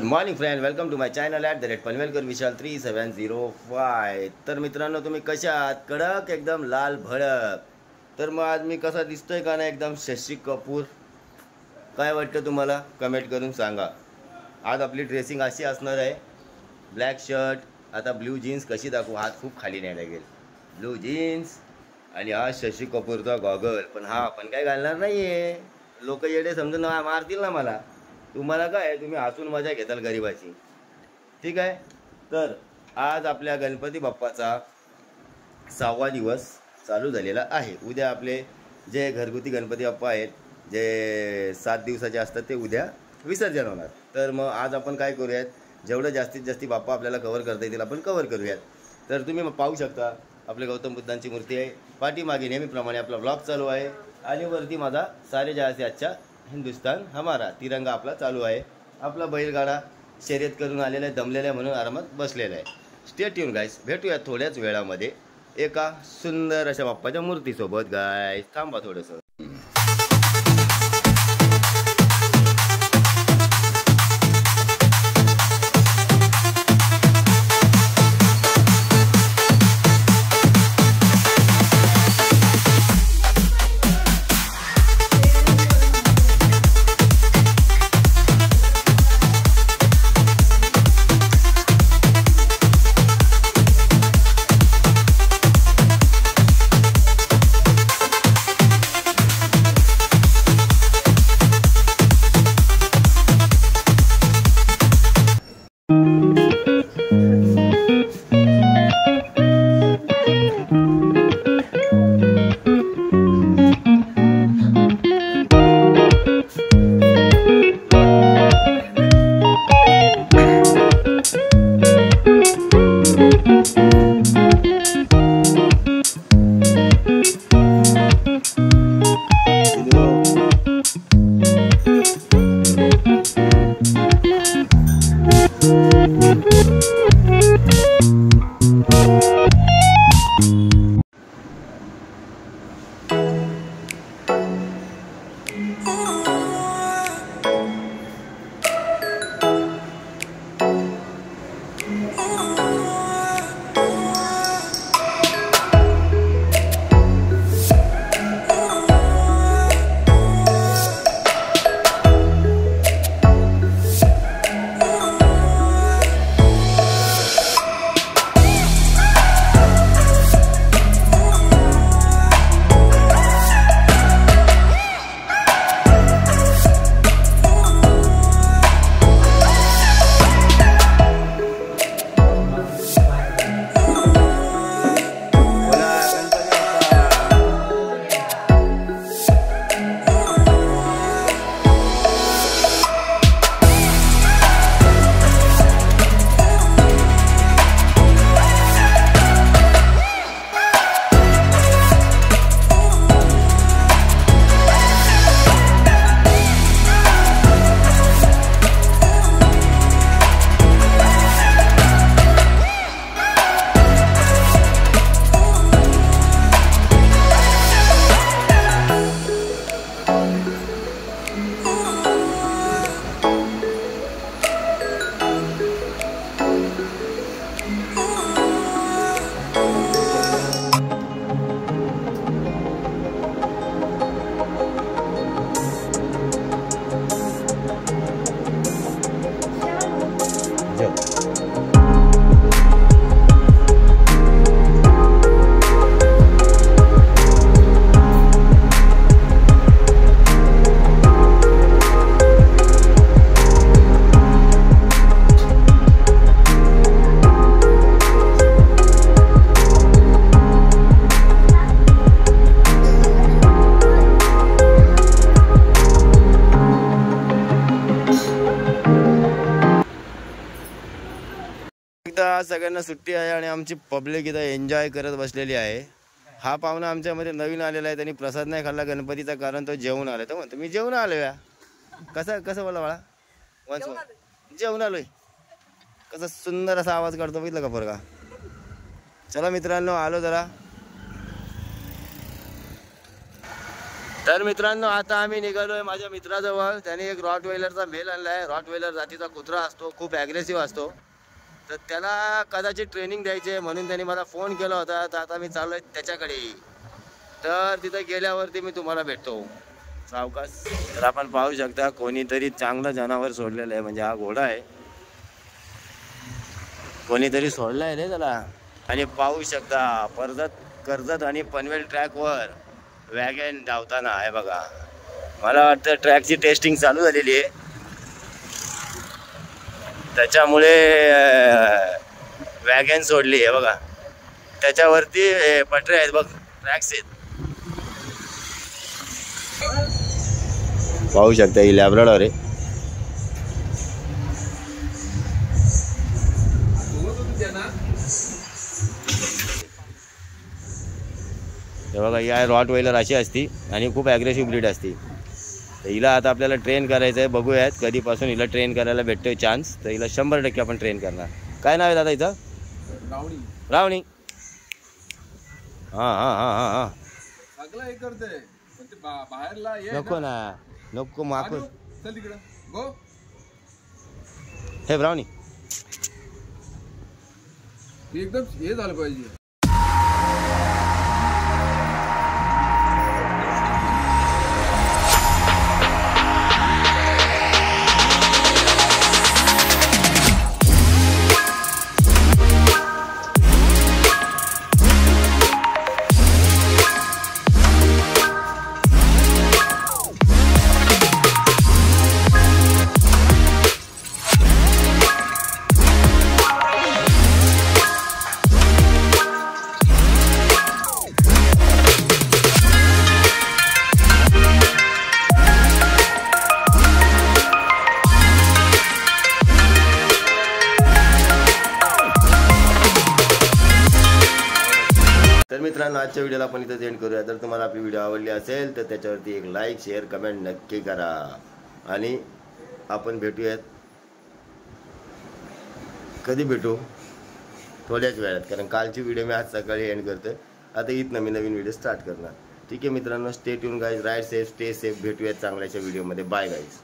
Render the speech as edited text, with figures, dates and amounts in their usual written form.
Morning friend, welcome to my channel @पनवेलकर विशाल 3705। तर मित्रांनो, तुम्ही कशा आहात? कडक एकदम लाल भडक। तर मग आज मी कसा दिसतोय का नाही? एकदम शशी कपूर। काय वाटतं तुम्हाला? कमेंट करून सांगा। आज आपली ड्रेसिंग अशी असणार आहे, ब्लॅक शर्ट, आता ब्ल्यू जीन्स कशी दाखवू, हात खूप खाली नाही लागेल, ब्ल्यू जीन्स आणि हा शशी कपूरचा गॉगल। पण हा आपण काय घालणार नाहीये, लोक येडे समजून मारतील ना मला। तुम्हाला काय, तुम्ही हसून मजा घेताल गरीबाची, ठीक आहे। तर आज आपल्या गणपती बाप्पाचा 6वा दिवस चालू झालेला आहे। उद्या आपले जे घरगुती गणपती बाप्पा आहेत, जे 7 दिवसाचे असतात, ते उद्या विसर्जन होणार। तर मग आज आपण काय करूयात, जेवढं जास्तीत जास्त बाप्पा आपल्याला कव्हर करता येतील आपण कव्हर करूयात। तर तुम्ही पाहू शकता, आपले गौतम बुद्धांची मूर्ती आहे, पाठीमागे नेहमीप्रमाणे आपला ब्लॉग चालू आहे, आणि वरती माझा सारे जहां से अच्छा हिंदुस्तान हमारा तिरंगा आपला चालू आहे। आपला बैलगाडा शर्यत करून आलेला आहे, दमलेला आहे म्हणून आरामात बसलेला आहे। स्टे ट्यून गाईस, भेटूया थोड्याच वेळामध्ये एका सुंदर अशा बाप्पाच्या मूर्तीसोबत। गाईस थांबा थोडंसं। सगळ्यांना सुट्टी आहे आणि आमची पब्लिक इथं एन्जॉय करत बसलेली आहे। हा पाहुणा आमच्यामध्ये नवीन आलेला आहे, त्यांनी प्रसाद नाही खाल्ला गणपतीचा, कारण तो जेवून आला। तो म्हणतो मी जेवून आलो या। कसं बोला बाळा? जेवून आलोय। कसा सुंदर असा आवाज काढतो, बघितलं का पोरगा? चला मित्रांनो, आलो जरा तर मित्रांनो आता आम्ही निघालोय माझ्या मित्राजवळ. त्याने एक रॉटवेलरचा मेल आणलाय. रॉटवेलर जातीचा कुत्रा असतो, खूप ॲग्रेसिव्ह असतो. तर त्याला कदाचित ट्रेनिंग द्यायची आहे म्हणून त्याने मला फोन केला होता. तर आता मी चाललोय त्याच्याकडे. तर तिथे गेल्यावरती मी तुम्हाला भेटतो सावकाश. तर आपण पाहू शकता कोणीतरी चांगलं जनावर सोडलेलं आहे. म्हणजे हा घोडा आहे, कोणीतरी सोडला आहे रे त्याला. आणि पाहू शकता कर्जत आणि पनवेल ट्रॅकवर वॅगन धावताना आहे बघा. मला वाटतं ट्रॅकची टेस्टिंग चालू झालेली आहे, त्याच्यामुळे वॅगन सोडली आहे बघा. त्याच्यावरती पटरे आहेत बघ, ट्रॅक्स आहेत. पाहू शकता ही लॅब्राडॉर आहे. हे बघा ही आहे रॉटवेलर, अशी असती आणि खूप ॲग्रेसिव्ह ब्रीड असते. तर हिला आता आपल्याला ट्रेन करायचं आहे. बघूयात कधीपासून हिला ट्रेन करायला भेटतोय चान्स. तर हिला 100% आपण ट्रेन करणार. काय नाव आहे दादा हिचं? रावणी. रावणी. हां हां हां हां हां. सगळं हे करते पण ते बाहेरला ये नको ना, नको माकूस. चल तिकडं गो. हे रावणी एकदम हे झालं पाहिजे. तर मित्रांनो आजच्या व्हिडिओला आपण इथं एंड करूया. जर तुम्हाला आपली व्हिडिओ आवडली असेल तर त्याच्यावरती एक लाईक शेअर कमेंट नक्की करा. आणि आपण भेटूयात, कधी भेटू? थोड्याच वेळात, कारण कालची व्हिडिओ मी आज सकाळी एंड करतो. आता इथं मी नवीन व्हिडिओ स्टार्ट करणार. ठीक आहे मित्रांनो, stay tune guys, ride safe, stay safe. भेटूयात चांगल्याच्या व्हिडिओमध्ये. Bye guys.